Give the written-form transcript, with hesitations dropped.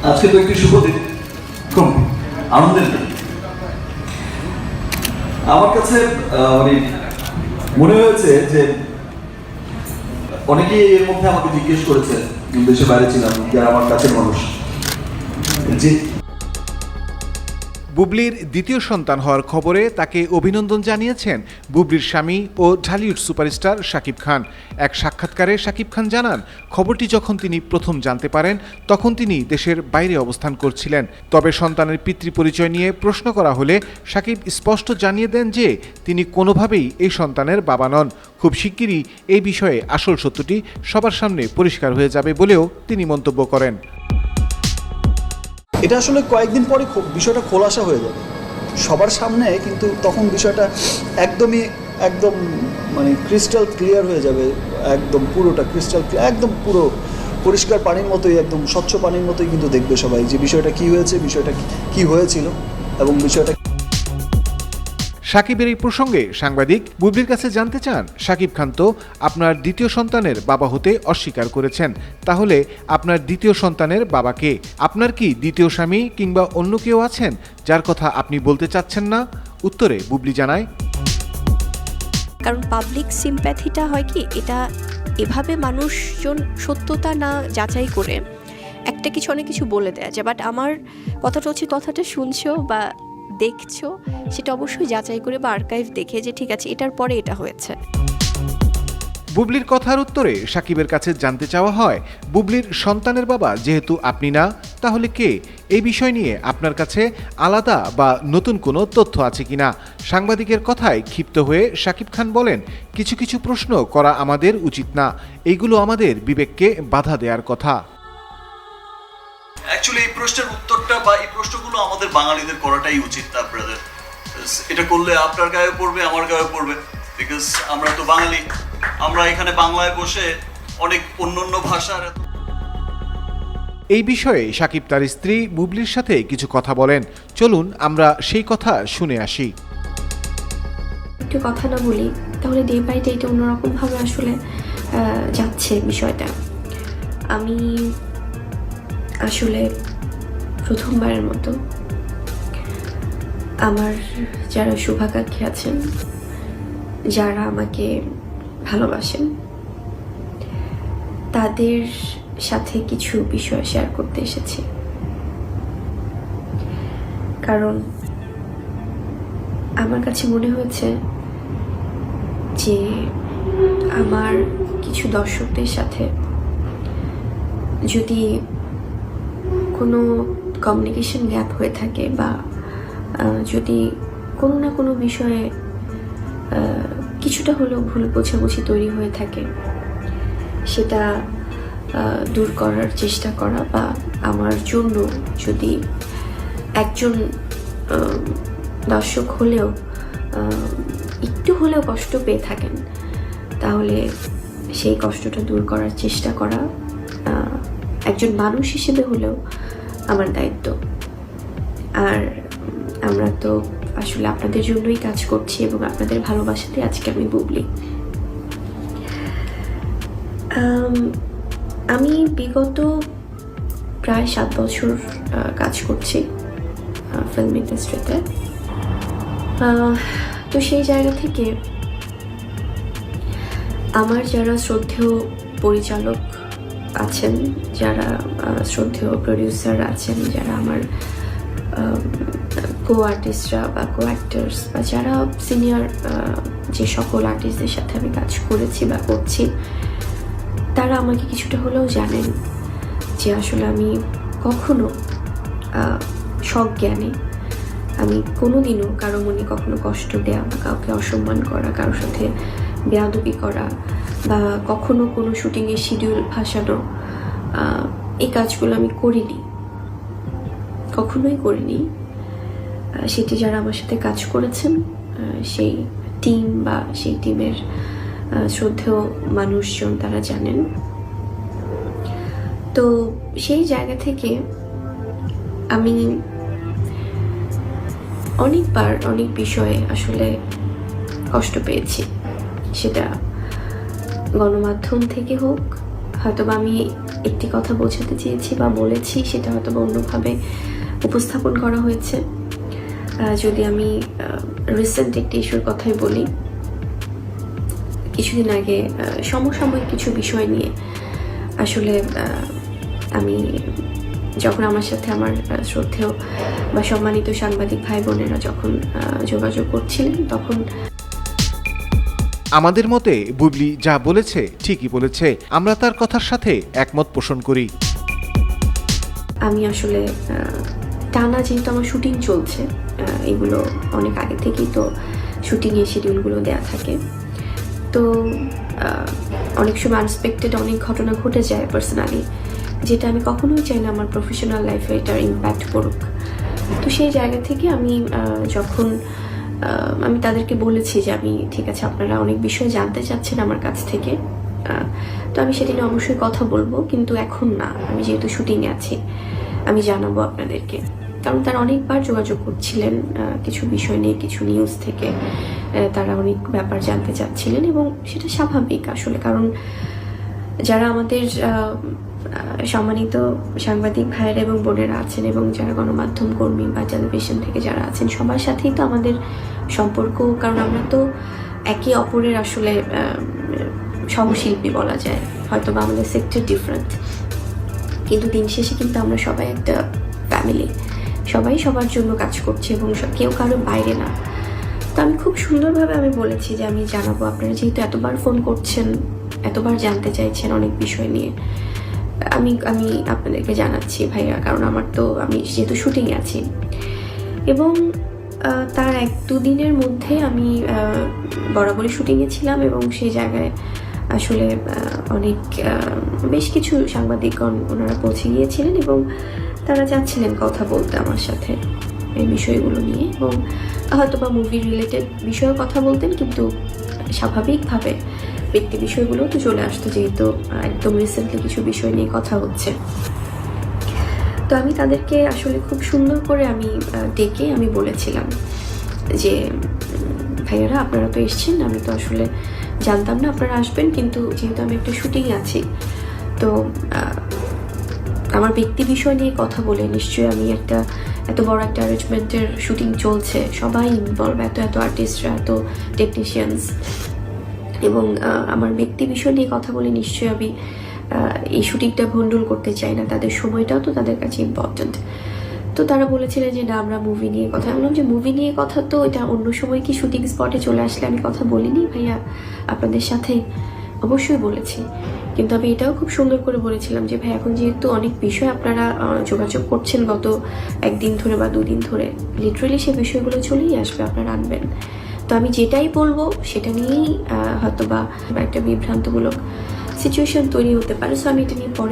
আজকে তো একটি শুভ দিন, খুব আনন্দের দিন। আমার কাছে মানে মনে হয়েছে যে অনেকেই এর মধ্যে আমাকে জিজ্ঞেস করেছে, দেশের বাইরে ছিলাম, যারা আমার কাছের মানুষ, যে বুবলির দ্বিতীয় সন্তান হওয়ার খবরে তাকে অভিনন্দন জানিয়েছেন বুবলির স্বামী ও ঢালিউড সুপারস্টার শাকিব খান। এক সাক্ষাৎকারে শাকিব খান জানান, খবরটি যখন তিনি প্রথম জানতে পারেন তখন তিনি দেশের বাইরে অবস্থান করছিলেন। তবে সন্তানের পিতৃপরিচয় নিয়ে প্রশ্ন করা হলে শাকিব স্পষ্ট জানিয়ে দেন যে তিনি কোনোভাবেই এই সন্তানের বাবা নন। খুব শিগগিরই এই বিষয়ে আসল সত্যটি সবার সামনে পরিষ্কার হয়ে যাবে বলেও তিনি মন্তব্য করেন। এটা আসলে কয়েকদিন পরে বিষয়টা খোলাসা হয়ে যাবে সবার সামনে, কিন্তু তখন বিষয়টা একদম মানে ক্রিস্টাল ক্লিয়ার হয়ে যাবে, একদম পুরোটা ক্রিস্টাল ক্লিয়ার, একদম পুরো পরিষ্কার পানির মতোই, একদম স্বচ্ছ পানির মতোই কিন্তু দেখবে সবাই যে বিষয়টা কী হয়েছে, বিষয়টা কী হয়েছিল এবং বিষয়টা। শাকিবের এই প্রসঙ্গে সাংবাদিক বুবলির কাছে জানতে চান, শাকিব খান তো আপনার দ্বিতীয় সন্তানের বাবা হতে অস্বীকার করেছেন, তাহলে আপনার দ্বিতীয় সন্তানের বাবা কে? আপনার কি দ্বিতীয় স্বামী কিংবা অন্য কেউ আছেন যার কথা আপনি বলতে চাচ্ছেন না? উত্তরে বুবলি জানায়, কারণ পাবলিক সিম্প্যাথিটা হয় কি, এটা এভাবে মানুষজন সত্যতা না যাচাই করে একটা কিছু অনেক কিছু বলে দেয়া যায়। বাট আমার কথাটা হচ্ছে, কথাটা শুনছো বা দেখছো সেটা অবশ্যই যাচাই করে বা আর্কাইভ দেখে যে ঠিক আছে এটার পরে এটা হয়েছে। বুবলির কথার উত্তরে শাকিবের কাছে জানতে চাওয়া হয়, বুবলির সন্তানের বাবা যেহেতু আপনি না, তাহলে কে? এই বিষয় নিয়ে আপনার কাছে আলাদা বা নতুন কোনো তথ্য আছে কিনা? সাংবাদিকের কথায় ক্ষিপ্ত হয়ে শাকিব খান বলেন, কিছু কিছু প্রশ্ন করা আমাদের উচিত না, এইগুলো আমাদের বিবেককে বাধা দেওয়ার কথা। অ্যাকচুয়ালি এই প্রশ্নের উত্তরটা বা এই প্রশ্নগুলো আমাদের বাঙালিদের করাটাই উচিত না ব্রাদার। এটা করলে আপনার গায়ে পড়বে, আমার গায়ে পড়বে, বিকজ আমরা তো বাঙালি। আমরা এখানে বাংলায় বসে অনেক অন্য ভাষার। এই বিষয়ে শাকিব তার স্ত্রী বুবলির সাথে কিছু কথা বলেন, চলুন আমরা সেই কথা শুনে আসি। একটু কথা না বলি তাহলে ডে বাই ডে এটা অন্যরকমভাবে আসলে যাচ্ছে বিষয়টা। আমি আসলে প্রথমবারের মতো আমার যারা শুভাকাঙ্ক্ষী আছেন, যারা আমাকে ভালোবাসেন, তাদের সাথে কিছু বিষয় শেয়ার করতে এসেছি। কারণ আমার কাছে মনে হয়েছে যে আমার কিছু দর্শকদের সাথে যদি কোনো কমিউনিকেশন গ্যাপ হয়ে থাকে বা যদি কোনো না কোনো বিষয়ে কিছুটা হলেও ভুল বোঝাবুঝি তৈরি হয়ে থাকে, সেটা দূর করার চেষ্টা করা, বা আমার জন্য যদি একজন দর্শক হলেও একটু হলেও কষ্ট পেয়ে থাকেন, তাহলে সেই কষ্টটা দূর করার চেষ্টা করা একজন মানুষ হিসেবে হলেও আমার দায়িত্ব। আর আমরা তো আসলে আপনাদের জন্যই কাজ করছি এবং আপনাদের ভালোবাসাতে আজকে আমি বুবলি। আমি বিগত প্রায় 7 বছর কাজ করছি ফিল্ম ইন্ডাস্ট্রিতে। তো সেই জায়গা থেকে আমার যারা শ্রদ্ধেয় পরিচালক আছেন, যারা শ্রদ্ধেয় প্রডিউসার আছেন, যারা আমার কো আর্টিস্টরা বা কো অ্যাক্টার্স বা যারা সিনিয়র যে সকল আর্টিস্টদের সাথে আমি কাজ করেছি বা করছি, তারা আমাকে কিছুটা হলেও জানেন যে আসলে আমি কখনো সজ্ঞানে আমি কোনোদিনও কারো মনে কখনো কষ্ট দেওয়া বা কাউকে অসম্মান করা, কারোর সাথে বেয়াদবি করা বা কখনো কোনো শুটিংয়ের শিডিউল ফাঁসানো, এই কাজগুলো আমি করিনি, কখনোই করিনি। সেটি যারা আমার সাথে কাজ করেছেন, সেই টিম বা সেই টিমের শ্রদ্ধেয় মানুষজন তারা জানেন। তো সেই জায়গা থেকে আমি অনেকবার অনেক বিষয়ে আসলে কষ্ট পেয়েছি, সেটা গণমাধ্যম থেকে হোক, হয়তোবা আমি একটি কথা বোঝাতে চেয়েছি বা বলেছি, সেটা হয়তোবা অন্যভাবে উপস্থাপন করা হয়েছে। যদি আমি রিসেন্ট একটি ইস্যুর কথাই বলি, কিছুদিন আগে সমসাময়িক কিছু বিষয় নিয়ে আসলে আমি যখন আমার সাথে আমার শ্রদ্ধেয় বা সম্মানিত সাংবাদিক ভাই বোনেরা যখন যোগাযোগ করছিলেন, তখন আমাদের মতে বুবলি যা বলেছে ঠিকই বলেছে, আমরা তার কথার সাথে একমত পোষণ করি। আমি আসলে টানা যেহেতু আমার শুটিং চলছে, এগুলো অনেক আগে থেকেই তো শুটিংয়ের শিডিউলগুলো দেয়া থাকে, তো অনেক সময় আনএক্সপেক্টেড অনেক ঘটনা ঘটে যায় পার্সোনালি, যেটা আমি কখনোই চাই না আমার প্রফেশনাল লাইফে এটার ইম্প্যাক্ট পড়ুক। তো সেই জায়গা থেকে আমি যখন আমি তাদেরকে বলেছি যে আমি ঠিক আছে, আপনারা অনেক বিষয় জানতে চাচ্ছেন আমার কাছ থেকে, তো আমি সেটা নিয়ে অবশ্যই কথা বলবো, কিন্তু এখন না, আমি যেহেতু শুটিংয়ে আছি আমি জানাবো আপনাদেরকে। কারণ তারা অনেকবার যোগাযোগ করছিলেন কিছু বিষয় নিয়ে, কিছু নিউজ থেকে তারা অনেক ব্যাপার জানতে চাচ্ছিলেন, এবং সেটা স্বাভাবিক আসলে, কারণ যারা আমাদের সম্মানিত সাংবাদিক ভাইয়েরা এবং বোনেরা আছেন, এবং যারা গণমাধ্যম কর্মী বা টেলিভিশন থেকে যারা আছেন, সবার সাথেই তো আমাদের সম্পর্ক, কারণ আমরা তো একে অপরের আসলে সহশিল্পী বলা যায়, হয়তো বা আমাদের সেক্টর ডিফারেন্ট, কিন্তু দিন শেষে কিন্তু আমরা সবাই একটা ফ্যামিলি, সবাই সবার জন্য কাজ করছে এবং কেউ কারো বাইরে না। তো আমি খুব সুন্দরভাবে আমি বলেছি যে আমি জানাবো, আপনারা যেহেতু এতবার ফোন করছেন, এতবার জানতে চাইছেন অনেক বিষয় নিয়ে, আমি আপনাদেরকে জানাচ্ছি ভাইয়া, কারণ আমি যেহেতু শুটিংয়ে আছি। এবং তার 1-2 দিনের মধ্যে আমি বরাবরই শুটিংয়ে ছিলাম, এবং সেই জায়গায় আসলে অনেক বেশ কিছু সাংবাদিকগণ ওনারা পৌঁছে গিয়েছিলেন, এবং তারা যাচ্ছিলেন কথা বলতে আমার সাথে এই বিষয়গুলো নিয়ে, এবং হয়তো বা মুভি রিলেটেড বিষয়েও কথা বলতেন, কিন্তু স্বাভাবিকভাবে ব্যক্তি বিষয়গুলো তো চলে আসতো, যেহেতু একদম রিসেন্টলি কিছু বিষয় নিয়ে কথা হচ্ছে। তো আমি তাদেরকে আসলে খুব সুন্দর করে আমি ডেকে আমি বলেছিলাম যে ভাইয়ারা, আপনারা তো এসছেন, আমি তো আসলে জানতাম না আপনারা আসবেন, কিন্তু যেহেতু আমি একটা শুটিংয়ে আছি, তো আমার ব্যক্তি বিষয় নিয়ে কথা বলে নিশ্চয়ই আমি এত বড় একটা অ্যারেঞ্জমেন্টের শুটিং চলছে, সবাই ইনভলভ, এত আর্টিস্টরা, এত টেকনিশিয়ানস, এবং আমার ব্যক্তি বিষয় নিয়ে কথা বলে নিশ্চয়ই আমি এই শুটিংটা ভণ্ডুল করতে চাই না, তাদের সময়টাও তো তাদের কাছে ইম্পর্ট্যান্ট। তো তারা বলেছিলেন যে না, আমরা মুভি নিয়ে কথা, বললাম যে মুভি নিয়ে কথা তো এটা অন্য সময় কি শুটিং স্পটে চলে আসলে আমি কথা বলিনি ভাইয়া আপনাদের সাথে? অবশ্যই বলেছি, কিন্তু আমি এটাও খুব সুন্দর করে বলেছিলাম যে ভাই, এখন যেহেতু অনেক বিষয় আপনারা যোগাযোগ করছেন গত 1 দিন ধরে বা 2 দিন ধরে, লিটারেলি সেই বিষয়গুলো চলেই আসবে, আপনারা আনবেন। তো আমি যেটাই বলবো সেটা নিয়েই হয়তো বা একটা বিভ্রান্তমূলক সিচুয়েশন তৈরি হতে পারে, সো আমি এটা নিয়ে পরে